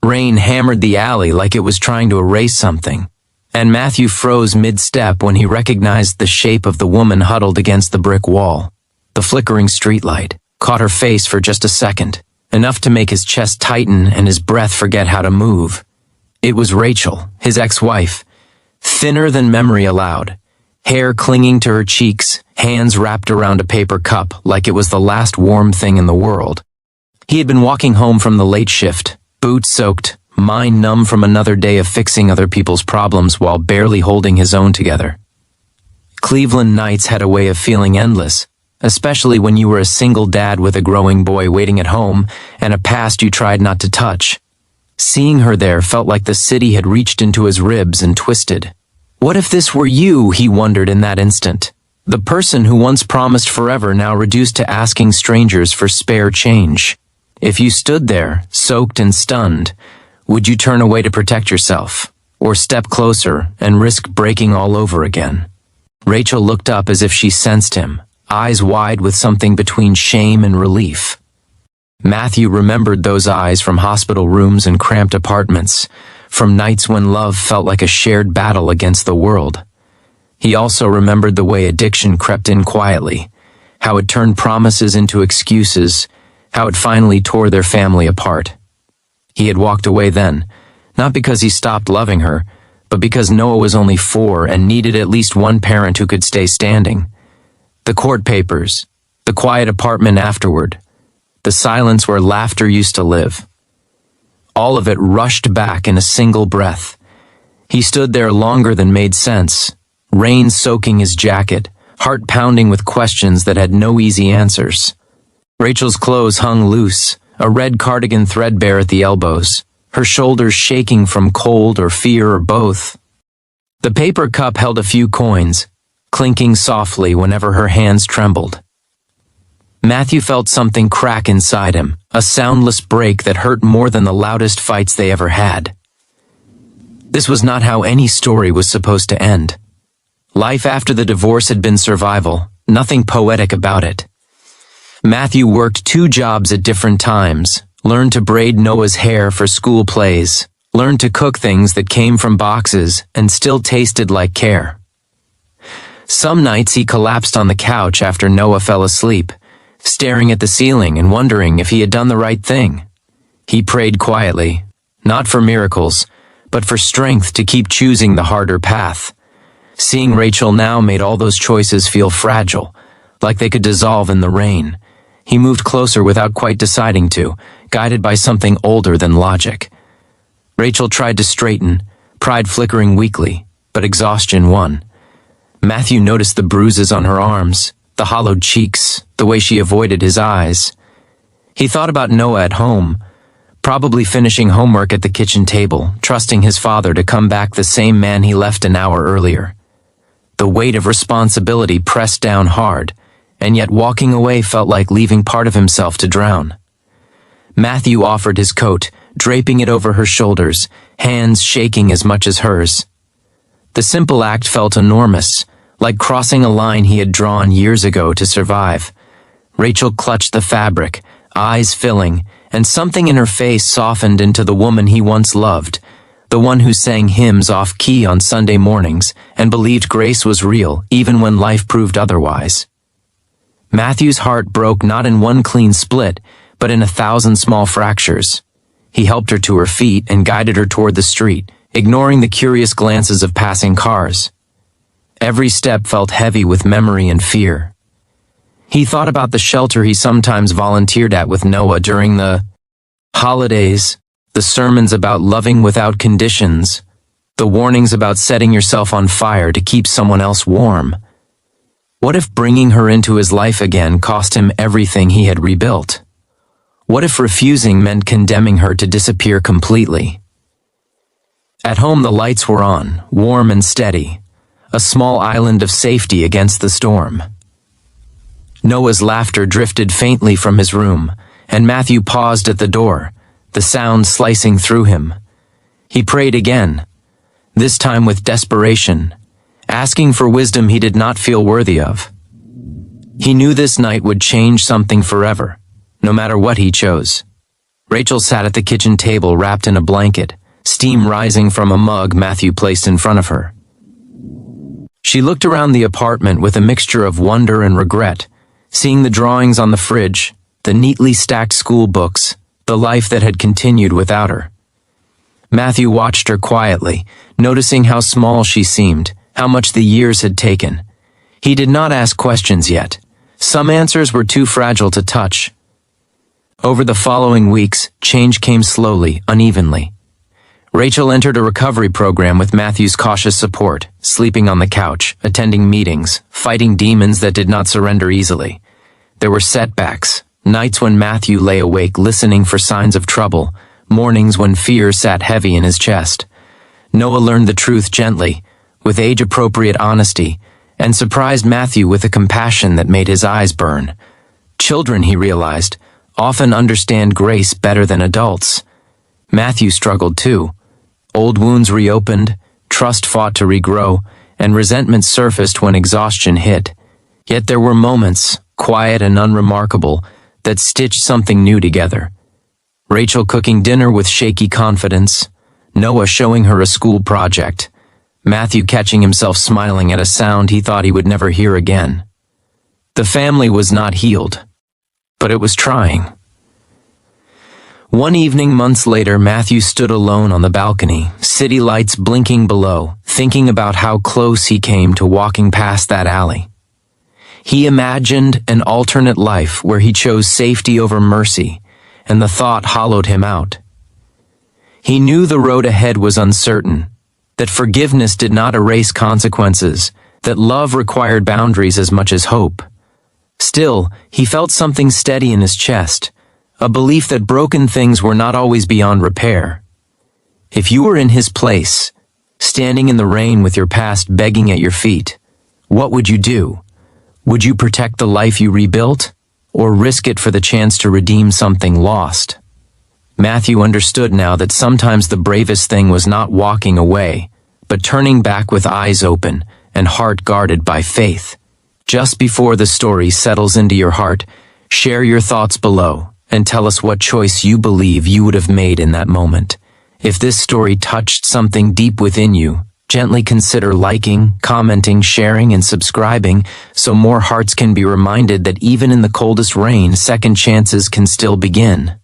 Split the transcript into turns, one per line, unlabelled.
Rain hammered the alley like it was trying to erase something, and Matthew froze mid-step when he recognized the shape of the woman huddled against the brick wall. The flickering streetlight caught her face for just a second, enough to make his chest tighten and his breath forget how to move. It was Rachel, his ex-wife, thinner than memory allowed, hair clinging to her cheeks, hands wrapped around a paper cup like it was the last warm thing in the world. He had been walking home from the late shift, boots soaked, mind numb from another day of fixing other people's problems while barely holding his own together. Cleveland nights had a way of feeling endless, especially when you were a single dad with a growing boy waiting at home and a past you tried not to touch. Seeing her there felt like the city had reached into his ribs and twisted. What if this were you, he wondered in that instant. The person who once promised forever now reduced to asking strangers for spare change. If you stood there, soaked and stunned, would you turn away to protect yourself, or step closer and risk breaking all over again? Rachel looked up as if she sensed him, eyes wide with something between shame and relief. Matthew remembered those eyes from hospital rooms and cramped apartments, from nights when love felt like a shared battle against the world. He also remembered the way addiction crept in quietly, how it turned promises into excuses, how it finally tore their family apart. He had walked away then, not because he stopped loving her, but because Noah was only 4 and needed at least one parent who could stay standing. The court papers, the quiet apartment afterward, the silence where laughter used to live. All of it rushed back in a single breath. He stood there longer than made sense, rain soaking his jacket, heart pounding with questions that had no easy answers. Rachel's clothes hung loose, a red cardigan threadbare at the elbows, her shoulders shaking from cold or fear or both. The paper cup held a few coins, clinking softly whenever her hands trembled. Matthew felt something crack inside him, a soundless break that hurt more than the loudest fights they ever had. This was not how any story was supposed to end. Life after the divorce had been survival, nothing poetic about it. Matthew worked 2 jobs at different times, learned to braid Noah's hair for school plays, learned to cook things that came from boxes and still tasted like care. Some nights he collapsed on the couch after Noah fell asleep, staring at the ceiling and wondering if he had done the right thing. He prayed quietly, not for miracles, but for strength to keep choosing the harder path. Seeing Rachel now made all those choices feel fragile, like they could dissolve in the rain. He moved closer without quite deciding to, guided by something older than logic. Rachel tried to straighten, pride flickering weakly, but exhaustion won. Matthew noticed the bruises on her arms, the hollowed cheeks, the way she avoided his eyes. He thought about Noah at home, probably finishing homework at the kitchen table, trusting his father to come back the same man he left an hour earlier. The weight of responsibility pressed down hard, and yet walking away felt like leaving part of himself to drown. Matthew offered his coat, draping it over her shoulders, hands shaking as much as hers. The simple act felt enormous, like crossing a line he had drawn years ago to survive. Rachel clutched the fabric, eyes filling, and something in her face softened into the woman he once loved, the one who sang hymns off-key on Sunday mornings and believed grace was real even when life proved otherwise. Matthew's heart broke not in one clean split, but in 1,000 small fractures. He helped her to her feet and guided her toward the street, ignoring the curious glances of passing cars. Every step felt heavy with memory and fear. He thought about the shelter he sometimes volunteered at with Noah during the holidays, the sermons about loving without conditions, the warnings about setting yourself on fire to keep someone else warm. What if bringing her into his life again cost him everything he had rebuilt? What if refusing meant condemning her to disappear completely? At home the lights were on, warm and steady, a small island of safety against the storm. Noah's laughter drifted faintly from his room, and Matthew paused at the door, the sound slicing through him. He prayed again, this time with desperation, asking for wisdom he did not feel worthy of. He knew this night would change something forever, no matter what he chose. Rachel sat at the kitchen table wrapped in a blanket, steam rising from a mug Matthew placed in front of her. She looked around the apartment with a mixture of wonder and regret, seeing the drawings on the fridge, the neatly stacked school books, the life that had continued without her. Matthew watched her quietly, noticing how small she seemed, how much the years had taken. He did not ask questions yet. Some answers were too fragile to touch. Over the following weeks, change came slowly, unevenly. Rachel entered a recovery program with Matthew's cautious support, sleeping on the couch, attending meetings, fighting demons that did not surrender easily. There were setbacks, nights when Matthew lay awake listening for signs of trouble, mornings when fear sat heavy in his chest. Noah learned the truth gently, with age-appropriate honesty, and surprised Matthew with a compassion that made his eyes burn. Children, he realized, often understand grace better than adults. Matthew struggled too. Old wounds reopened, trust fought to regrow, and resentment surfaced when exhaustion hit. Yet there were moments, quiet and unremarkable, that stitched something new together. Rachel cooking dinner with shaky confidence, Noah showing her a school project, Matthew catching himself smiling at a sound he thought he would never hear again. The family was not healed, but it was trying. One evening months later, Matthew stood alone on the balcony, city lights blinking below, thinking about how close he came to walking past that alley. He imagined an alternate life where he chose safety over mercy, and the thought hollowed him out. He knew the road ahead was uncertain, that forgiveness did not erase consequences, that love required boundaries as much as hope. Still, he felt something steady in his chest, a belief that broken things were not always beyond repair. If you were in his place, standing in the rain with your past begging at your feet, what would you do? Would you protect the life you rebuilt, or risk it for the chance to redeem something lost? Matthew understood now that sometimes the bravest thing was not walking away, but turning back with eyes open and heart guarded by faith. Just before the story settles into your heart, share your thoughts below and tell us what choice you believe you would have made in that moment. If this story touched something deep within you, gently consider liking, commenting, sharing, and subscribing so more hearts can be reminded that even in the coldest rain, second chances can still begin.